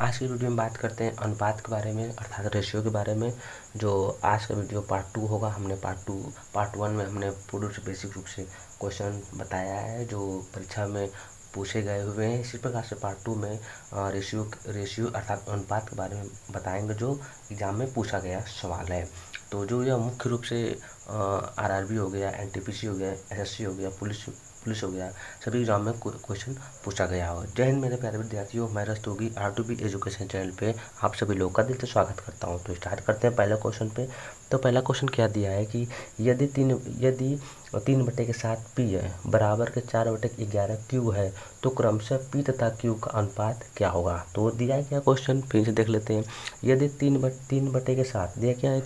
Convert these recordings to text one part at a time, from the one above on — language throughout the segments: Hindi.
आज की वीडियो में बात करते हैं अनुपात के बारे में, अर्थात रेशियो के बारे में। जो आज का वीडियो पार्ट 2 होगा। हमने पार्ट 1 में हमने पूर्ण से बेसिक रूप से क्वेश्चन बताया है जो परीक्षा में पूछे गए हुए हैं। इसी प्रकार से पार्ट 2 में रेशियो अर्थात अनुपात के बारे में बताएंगे जो एग्जाम में पूछा गया सवाल है। तो जो यह मुख्य रूप से आरआरबी हो गया, एनटीपीसी हो गया, एसएससी हो गया, पुलिस हो गया, सभी एग्जाम में क्वेश्चन पूछा गया हो। जय हिंद मेरे प्यारे विद्यार्थियों, मैं रस्तोगी R2B एजुकेशन चैनल पे आप सभी लोगों का दिल से स्वागत करता हूं। तो स्टार्ट करते हैं पहला क्वेश्चन पे। तो पहला क्वेश्चन क्या दिया है कि यदि 3/7 P है बराबर के 4/11 Q है तो क्रमशः P तथा Q का अनुपात क्या होगा। तो दिया है क्या क्वेश्चन, फिर से देख लेते हैं। यदि 3/7 दिया क्या है,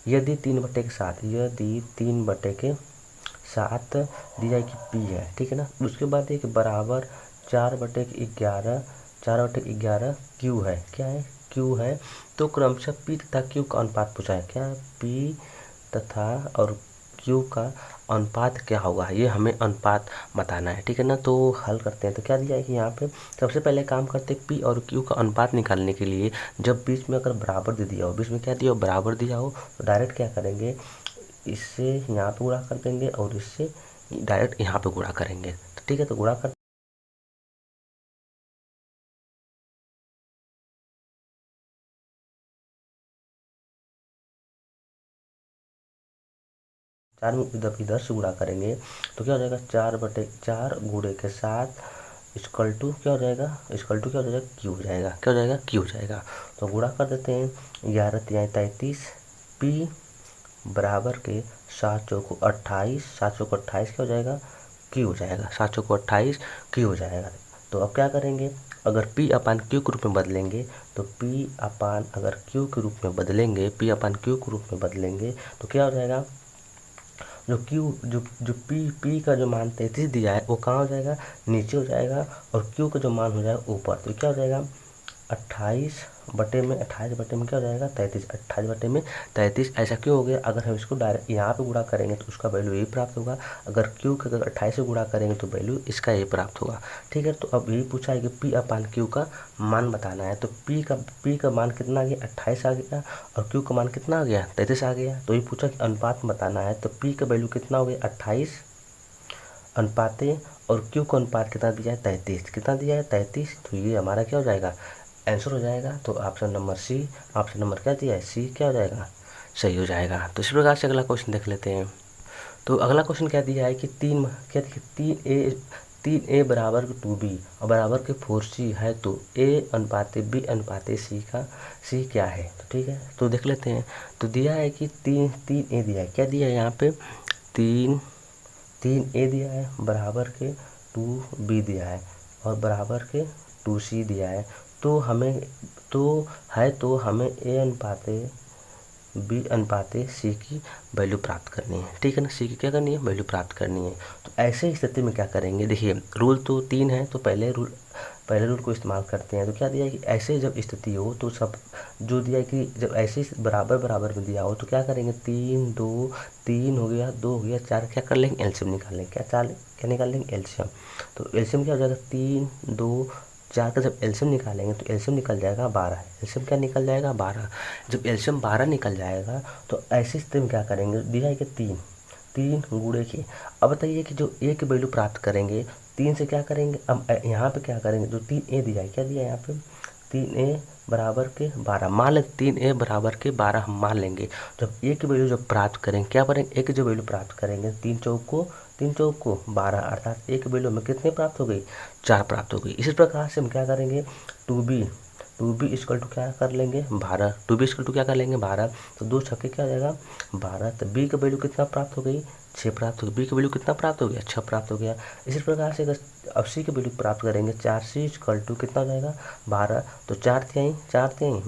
यदि 3/7 दिया कि P है, ठीक है ना। उसके बाद एक बराबर 4/11 Q है, क्या है, Q है। तो क्रमशः P तथा Q का अनुपात पूछा है, क्या है, P तथा और Q का अनुपात क्या होगा, ये हमें अनुपात बताना है, ठीक है ना। तो हल करते हैं। तो क्या दिया है कि यहाँ पे सबसे पहले काम करते हैं P और Q का अनुपात निकालने के लिए। जब बीच में अगर बराबर दे दिया हो, बीच में क्या दिया हो, बराबर दिया हो, तो डायरेक्ट क्या करेंगे, इससे यहाँ पे गुणा कर देंगे और इससे डायरेक्ट यहाँ पे गुणा करेंगे। तो ठीक है, तो गुणा कर 4 से गुणा करेंगे तो क्या हो जाएगा, 4/4 गुणे के 7 इक्वल टू क्या हो जाएगा, क्या हो जाएगा, Q हो जाएगा, क्या हो जाएगा, Q हो जाएगा। तो गुणा कर देते हैं, 11×3=33, P बराबर के 7×4=28, 7×4=28 क्या हो जाएगा, Q हो जाएगा, 7×4=28 Q हो जाएगा। तो अब क्या करेंगे, अगर P/Q के रूप में बदलेंगे तो अगर Q के रूप में बदलेंगे, P/Q के रूप में बदलेंगे तो क्या हो जाएगा, जो P का जो मान 33 दिया है वो कहाँ हो जाएगा, नीचे हो जाएगा, और Q का जो मान हो जाएगा ऊपर। तो क्या हो जाएगा, 28/में क्या हो जाएगा, 33, 28/33। ऐसा क्यों हो गया, अगर हम इसको डायरेक्ट यहाँ पे गुणा करेंगे तो उसका वैल्यू यही प्राप्त होगा, अगर Q का अगर 28 से गुणा करेंगे तो वैल्यू इसका यही प्राप्त होगा, ठीक है। तो अब यही पूछा है कि P/Q का मान बताना है। तो P का मान कितना आ गया, 28 आ गया, और Q का मान कितना आ गया, 33 आ गया। तो ये पूछा कि अनुपात बताना है। तो P का वैल्यू कितना हो गया, 28 अनुपाते, और Q का अनुपात कितना दिया है, 33, कितना दिया है, 33। तो ये हमारा क्या हो जाएगा, आंसर हो जाएगा। तो option number C, option number क्या दिया है, सी क्या हो जाएगा, सही हो जाएगा। तो इस प्रकार से अगला क्वेश्चन देख लेते हैं। तो अगला क्वेश्चन क्या दिया है कि 3A बराबर 2B और बराबर के 4C है तो A/B/C का C क्या है। तो ठीक है, तो देख लेते हैं। तो दिया है कि 3A दिया है, क्या दिया है यहाँ पे, 3A दिया है, बराबर के 2B दिया है और बराबर के 2C दिया है। तो हमें A/B/C की वैल्यू प्राप्त करनी है, ठीक है ना। C की क्या करनी है, वैल्यू प्राप्त करनी है। तो ऐसे स्थिति में क्या करेंगे, देखिए रूल तो 3 है, तो पहले रूल को इस्तेमाल करते हैं। तो क्या दिया है कि ऐसे जब स्थिति हो तो सब जो दिया है कि जब ऐसे बराबर में दिया हो तो क्या करेंगे, 3 हो गया, 2 हो गया, 4 क्या कर लेंगे, एलसीएम निकाल लेंगे, क्या निकाल लेंगे, एलसीएम। तो एलसीएम क्या हो जाएगा, 3, 2, 4 का जब एलसीएम निकालेंगे तो एलसीएम निकल जाएगा 12, एलसीएम क्या निकल जाएगा, 12। जब एलसीएम 12 निकल जाएगा तो ऐसी स्थिति में क्या करेंगे, दिया है कि 3 गुणे के। अब बताइए कि जो ए की वैल्यू प्राप्त करेंगे 3 से क्या करेंगे, अब यहाँ पे क्या करेंगे, जो 3A दिया है, क्या दिया है यहाँ पे, 3A बराबर के 12 मान लें, 3A बराबर के 12 हम मान लेंगे। जब ए की वैल्यू जब प्राप्त करेंगे, क्या करेंगे, ए की जो वैल्यू प्राप्त करेंगे, 3 चौक को 12, अर्थात ए की वैल्यू हमें कितनी प्राप्त हो गई, 4 प्राप्त हो गई। इसी प्रकार से हम क्या करेंगे, 2B इक्वल टू क्या कर लेंगे, 12, 2B इक्वल टू क्या कर लेंगे, 12। तो 2 छक्के क्या हो जाएगा, 12। तो B की वैल्यू कितना प्राप्त हो गई, 6 प्राप्त हो गई। B की वैल्यू कितना प्राप्त हो गया, 6 प्राप्त हो गया। इसी प्रकार से अगर अब C की वैल्यू प्राप्त करेंगे, 4C इक्वल टू कितना हो जाएगा, 12। तो 4 तिहाई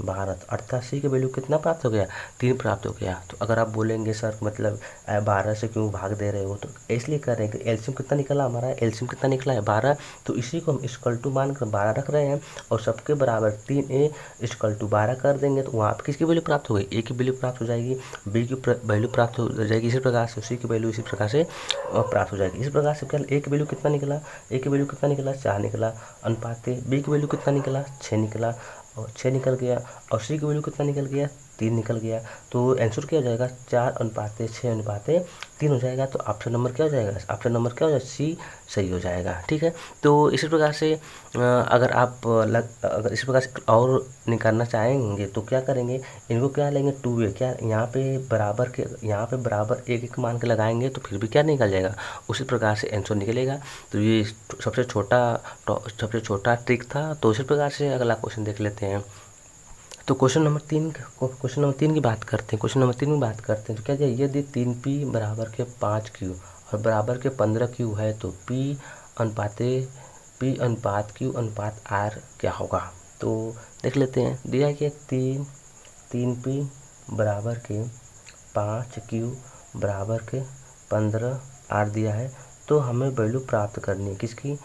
12, अर्थात C की वैल्यू कितना प्राप्त हो गया, 3 प्राप्त हो गया। तो अगर आप बोलेंगे सर मतलब 12 से क्यों भाग दे रहे हो, तो इसलिए कर रहे हैं कि एलसीएम कितना निकला हमारा, एलसीएम कितना निकला है, 12। तो इसी को हम इक्वल टू मानकर 12 रख रहे हैं और सबके बराबर 3A इक्वल टू 12 कर देंगे। तो वहाँ पर किसकी वैल्यू प्राप्त हो गई, ए की वैल्यू प्राप्त हो जाएगी, बी की वैल्यू प्राप्त हो जाएगी, इसी प्रकार से सी की वैल्यू इसी प्रकार से प्राप्त हो जाएगी। इसी प्रकार से क्या, ए की वैल्यू कितना निकला, ए की की वैल्यू कितना निकला, 4 निकला। अनुपात बी की वैल्यू कितना निकला, 6 निकला और 6 निकल गया। और सी की वैल्यू कितना निकल गया, 3 निकल गया। तो आंसर क्या हो जाएगा, 4:6:3 हो जाएगा। तो ऑप्शन नंबर क्या हो जाएगा, ऑप्शन नंबर क्या हो जाएगा, सी सही हो जाएगा। ठीक है, तो इसी प्रकार से अगर इसी प्रकार से और निकालना चाहेंगे तो क्या करेंगे, इनको क्या लेंगे, 2a, क्या यहाँ पे बराबर एक एक मान के लगाएंगे तो फिर भी क्या निकल जाएगा, उसी प्रकार से आंसर निकलेगा। तो ये सबसे छोटा ट्रिक था। तो इसी प्रकार से अगला क्वेश्चन देख लेते हैं। तो क्वेश्चन नंबर 3 की बात करते हैं। तो क्या दिया, यदि 3p बराबर के 5q और बराबर के 15q है तो p अनुपात q अनुपात r क्या होगा। तो देख लेते हैं, दिया है कि 3p बराबर के 5q बराबर के 15 r दिया है। तो हमें वैल्यू प्राप्त करनी है किसकी,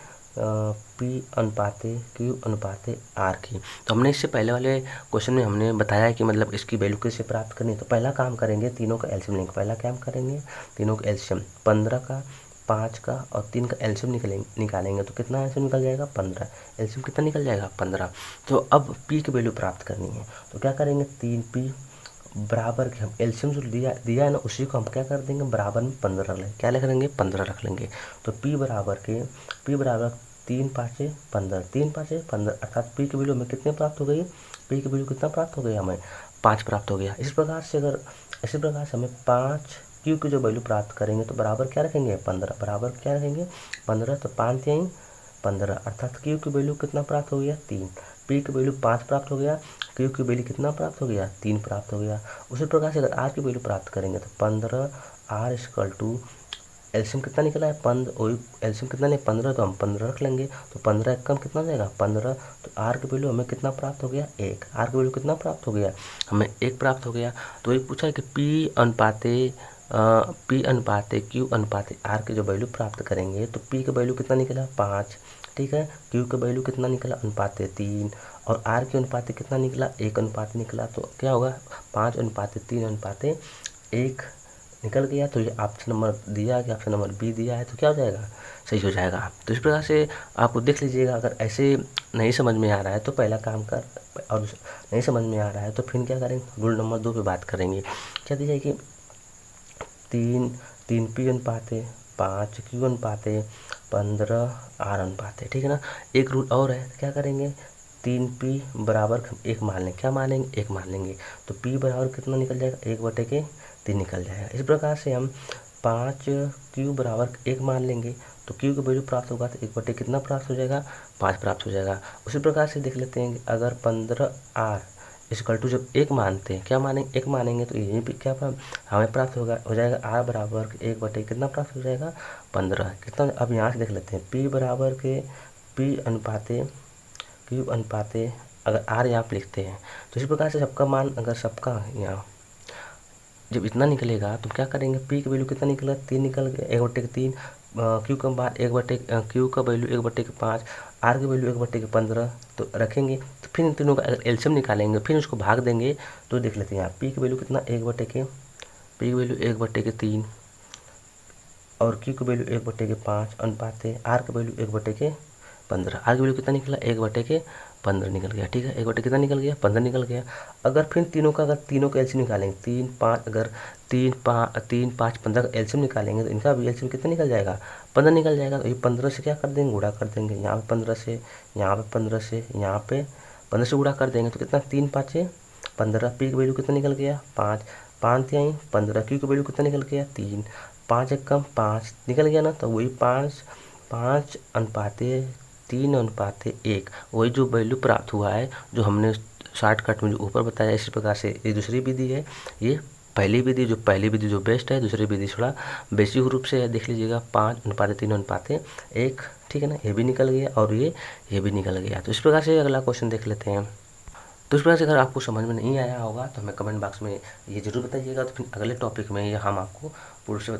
P अनुपात Q अनुपात R की। तो हमने इससे पहले वाले क्वेश्चन में हमने बताया कि मतलब इसकी वैल्यू कैसे प्राप्त करनी है। तो पहला काम करेंगे, तीनों का एलसीएम लेंगे। पहला काम करेंगे, तीनों का एलसीएम 15 का, 5 का और 3 का एलसीएम निकालेंगे तो कितना एलसीएम निकल जाएगा, 15। एलसीएम कितना निकल जाएगा, 15। तो अब P की वैल्यू प्राप्त करनी है तो क्या करेंगे, 3p बराबर के, हम एलसीएम जो दिया है ना उसी को हम क्या कर देंगे, बराबर में 15 रख लेंगे। क्या लिख लेंगे, 15 रख लेंगे। तो P बराबर 3 5 15, 3 5 15 अर्थात P की वैल्यू हमें कितने प्राप्त हो गई, P की वैल्यू कितना प्राप्त हो गई, हमें 5 प्राप्त हो गया। इसी प्रकार से हमें 5 Q की जो वैल्यू प्राप्त करेंगे तो बराबर क्या रखेंगे, 15, बराबर क्या रखेंगे 15। तो 5 यहीं 15 अर्थात Q की वैल्यू कितना प्राप्त हो गया, 3। P की वैल्यू 5 प्राप्त हो गया, Q की वैल्यू कितना प्राप्त हो गया, 3 प्राप्त हो गया। उसी प्रकार से अगर R की वैल्यू प्राप्त करेंगे तो 15 R इक्वल टू एलसीएम कितना निकला है, वही एलसीएम कितना नहीं 15, तो हम 15 रख लेंगे। तो 15 कम कितना हो जाएगा, 15। तो आर की वैल्यू हमें कितना प्राप्त हो गया, 1। आर की वैल्यू कितना प्राप्त हो गया, हमें 1 प्राप्त हो गया। तो ये पूछा है कि P अनुपात Q अनुपात R की जो वैल्यू प्राप्त करेंगे तो P का वैल्यू कितना निकला, 5। ठीक है, Q का वैल्यू कितना निकला, अनुपात 3 और R के अनुपात कितना निकला, 1 अनुपात निकला। तो क्या होगा, 5:3:1 निकल गया। तो ये ऑप्शन नंबर दिया कि ऑप्शन नंबर बी दिया है तो क्या हो जाएगा, सही हो जाएगा। तो इस प्रकार से आपको देख लीजिएगा, अगर ऐसे नहीं समझ में आ रहा है तो पहला काम कर, और नहीं समझ में आ रहा है तो फिर क्या करेंगे, रूल नंबर 2 पे बात करेंगे। क्या दिया है कि 3p अनुपात 5q अनुपात 15 R अनुपात है। ठीक है ना, एक रूल और है, क्या करेंगे, 3p बराबर 1 मान लेंगे। क्या मानेंगे, 1 मान लेंगे। तो p बराबर कितना निकल जाएगा, 1/3 निकल जाएगा। इस प्रकार से हम 5q बराबर 1 मान लेंगे तो q की वैल्यू प्राप्त होगा तो 1/, कितना प्राप्त हो जाएगा, 5 प्राप्त हो जाएगा। उसी प्रकार से देख लेते हैं, अगर 15R इक्वल टू जब 1 मानते हैं, क्या मानेंगे, 1 मानेंगे तो यहीं पे क्या हमें प्राप्त हो जाएगा R बराबर 1/, कितना प्राप्त हो जाएगा, 15। कितना, अब यहाँ से देख लेते हैं, P बराबर के P अनुपात Q अनुपात, अगर R यहाँ पे लिखते हैं तो इसी प्रकार से सबका मान, अगर सबका यहाँ जब इतना निकलेगा तो क्या करेंगे, P की वैल्यू कितना निकला, 3 निकल गया, 1/3। Q का मान Q का वैल्यू 1/5, R की वैल्यू 1/15 तो रखेंगे। तो फिर इन तीनों का अगर एलसीएम निकालेंगे फिर उसको भाग देंगे तो देख लेते हैं यहाँ P की वैल्यू कितना, P की वैल्यू 1/3 और Q की वैल्यू 1/5 अनुपात है, R की वैल्यू 1/15। R की वैल्यू कितना निकला, 1/15 निकल गया। ठीक है, 1/, कितना निकल गया, 15 निकल गया। अगर फिर तीनों का एलसीएम निकालेंगे, 3 5, अगर 3 5 15 का एलसीएम निकालेंगे तो इनका भी एलसीएम कितना निकल जाएगा, 15 निकल जाएगा। तो ये 15 से क्या कर देंगे, गुणा कर देंगे। यहाँ पे 15 से, यहाँ पे 15 से, यहाँ पे 15 से गुणा कर देंगे तो कितना, 3 5 15। P की वैल्यू कितना निकल गया, 5 5 यहीं 15। Q की वैल्यू कितना निकल गया, 3 5 1 कम 5 निकल गया ना। तो वही 5 अनुपात 3 अनुपात 1, वही जो वैल्यू प्राप्त हुआ है जो हमने शॉर्टकट में जो ऊपर बताया। इसी प्रकार से ये दूसरी विधि है, ये पहली विधि जो बेस्ट है, दूसरी विधि थोड़ा बेसिक रूप से है, देख लीजिएगा। 5:3:1, ठीक है ना, ये भी निकल गया और ये भी निकल गया। तो इस प्रकार से अगला क्वेश्चन देख लेते हैं। तो इस प्रकार से अगर आपको समझ में नहीं आया होगा तो हमें कमेंट बॉक्स में ये जरूर बताइएगा, तो फिर अगले टॉपिक में ये हम आपको पूर्व से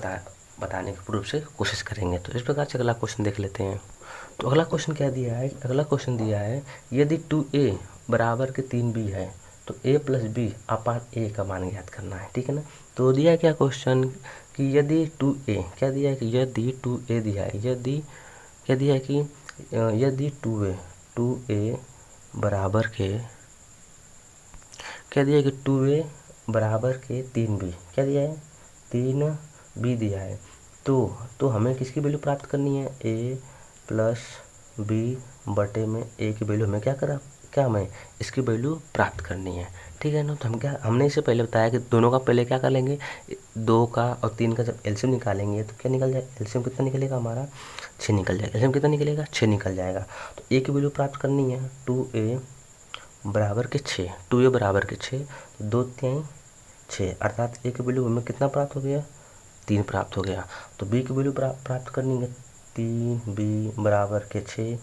बताने की पूर्व से कोशिश करेंगे। तो इस प्रकार से अगला क्वेश्चन देख लेते हैं। तो अगला क्वेश्चन क्या दिया है, अगला क्वेश्चन दिया है, यदि 2a बराबर के 3b है तो a plus B upon a का मान ज्ञात करना है। ठीक है ना, तो दिया है क्या क्वेश्चन कि यदि 2a, क्या दिया है कि यदि 2a दिया है, यदि क्या दिया है कि यदि 2a बराबर के, क्या दिया है कि 2a बराबर के 3b, क्या दिया है 3b दिया है। तो हमें किसकी वैल्यू प्राप्त करनी है, a प्लस b बटे में a की वैल्यू हमें क्या हमें इसकी वैल्यू प्राप्त करनी है। ठीक है ना। तो हमने इससे पहले बताया कि दोनों का पहले क्या कर लेंगे, 2 का और 3 का जब एलसीएम निकालेंगे तो क्या निकल जाए, एलसीएम कितना निकलेगा हमारा 6 निकल जाएगा। एलसीएम कितना निकलेगा 6 निकल जाएगा। तो a की वैल्यू प्राप्त करनी है 2a बराबर के 6, 2a बराबर के 6, तो 2 3 6, अर्थात a की वैल्यू हमें कितना प्राप्त हो गया 3 प्राप्त हो गया। तो b की वैल्यू प्राप्त करनी है 3b बराबर के 6,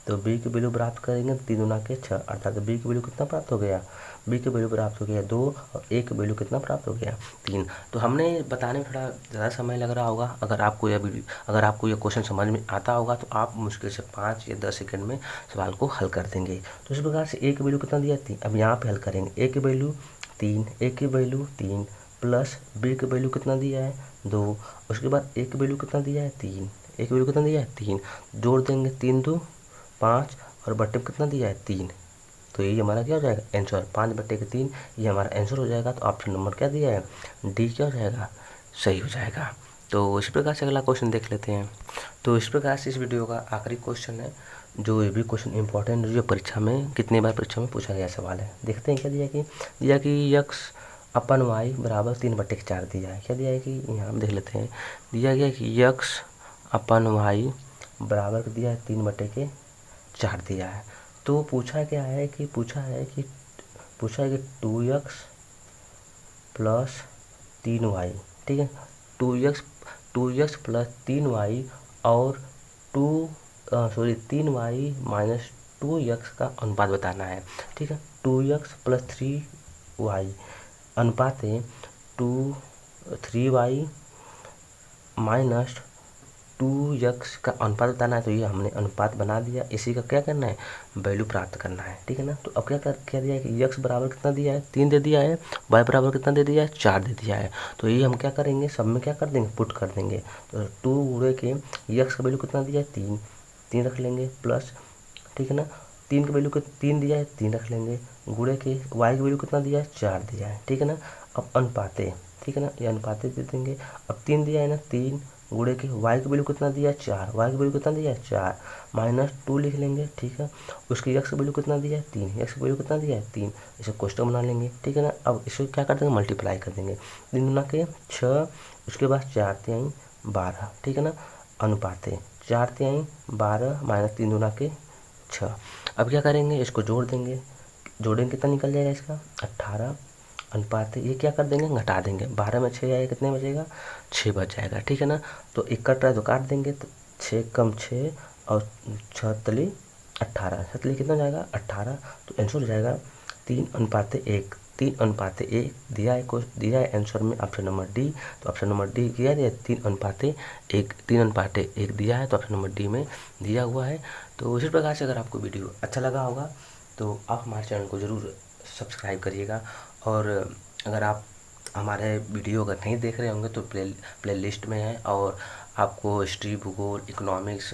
तो b की वैल्यू प्राप्त करेंगे 3 गुना के 6, अर्थात b की वैल्यू कितना प्राप्त हो गया, b की वैल्यू प्राप्त हो गया 2 और a की वैल्यू कितना प्राप्त हो गया 3। तो हमने बताने में थोड़ा ज़्यादा समय लग रहा होगा। अगर आपको यह क्वेश्चन समझ में आता होगा तो आप मुश्किल से 5 या 10 सेकंड में सवाल को हल कर देंगे। तो इस प्रकार से a की वैल्यू कितना दिया 3, अब यहाँ पे हल करेंगे। a की वैल्यू 3, a की वैल्यू 3 प्लस b की वैल्यू कितना दिया है 2, उसके बाद a की वैल्यू कितना दिया है 3, a की वैल्यू कितना दिया है 3, जोड़ देंगे 3 2 5 और बट्टे में कितना दिया है 3, तो यही हमारा क्या हो जाएगा आंसर, 5 बट्टे के 3 ये हमारा आंसर हो जाएगा। तो ऑप्शन नंबर क्या दिया है डी क्या हो जाएगा, सही हो जाएगा। तो इस प्रकार से अगला क्वेश्चन देख लेते हैं। तो इस प्रकार से इस वीडियो का आखिरी क्वेश्चन है, जो ये भी क्वेश्चन इंपॉर्टेंट जो परीक्षा में कितने बार परीक्षा में पूछा गया सवाल है। देखते हैं क्या दिया कि यक्स अपन वाई बराबर 3 बट्टे के 4 दिया है। क्या दिया है कि यहाँ हम देख लेते हैं, दिया गया कि यक्स अपन वाई बराबर दिया है 3 बट्टे के 4 दिया है। तो पूछा है कि 2x प्लस 3y, ठीक है 2x प्लस 3y और 3y माइनस 2x का अनुपात बताना है। ठीक है 2x प्लस 3y अनुपात है 3y माइनस 2x का अनुपात बताना है। तो ये हमने अनुपात बना दिया, इसी का क्या करना है वैल्यू प्राप्त करना है। ठीक है ना। तो अब क्या दिया है कि x बराबर कितना दिया है 3 दे दिया है, y बराबर कितना दे दिया है 4 दे दिया है। तो ये हम क्या करेंगे सब में क्या कर देंगे पुट कर देंगे। तो 2 गुणे के x का वैल्यू कितना दिया है 3 रख लेंगे प्लस, ठीक है ना 3 की वैल्यू 3 दिया है 3 रख लेंगे, गुणे के y की वैल्यू कितना दिया है 4 दिया है। ठीक है ना। अब अनुपाते, ठीक है ना ये अनुपाते दे देंगे। अब 3 दिया है ना 3 गुणे के y की वैल्यू कितना दिया है 4, y की वैल्यू कितना दिया है 4 माइनस 2 लिख लेंगे। ठीक है उसकी x की वैल्यू कितना दिया है 3, x की वैल्यू कितना दिया है 3, इसे क्वेश्चन बना लेंगे। ठीक है ना। अब इसे क्या कर देंगे मल्टीप्लाई कर देंगे, 3 गुना के 6, उसके बाद 4 तिहाई 12, ठीक है ना अनुपाते 4 तिहाई 12 माइनस 3 गुना के 6। अब क्या करेंगे इसको जोड़ देंगे, जोड़ेंगे कितना निकल जाएगा इसका 18 अनुपात ये क्या कर देंगे घटा देंगे, 12 में 6 आएगा कितने बचेगा 6 बच जाएगा। ठीक है ना। तो 1 कट रहा है तो काट देंगे, तो 6 कम 6 और 6 तली 18, 6 तली कितना जाएगा 18। तो आंसर हो जाएगा 3:1, 3:1 दिया है आंसर में ऑप्शन नंबर डी। तो ऑप्शन नंबर डी किया दिया 3:1 दिया है, तो ऑप्शन नंबर डी में दिया हुआ है। तो इसी प्रकार से अगर आपको वीडियो अच्छा लगा होगा तो आप हमारे चैनल को ज़रूर सब्सक्राइब करिएगा। और अगर आप हमारे वीडियो अगर नहीं देख रहे होंगे तो प्ले लिस्ट में है, और आपको हिस्ट्री भूगोल इकोनॉमिक्स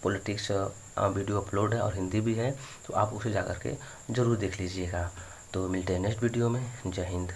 पॉलिटिक्स वीडियो अपलोड है और हिंदी भी है, तो आप उसे जा कर के ज़रूर देख लीजिएगा। तो मिलते हैं नेक्स्ट वीडियो में। जय हिंद।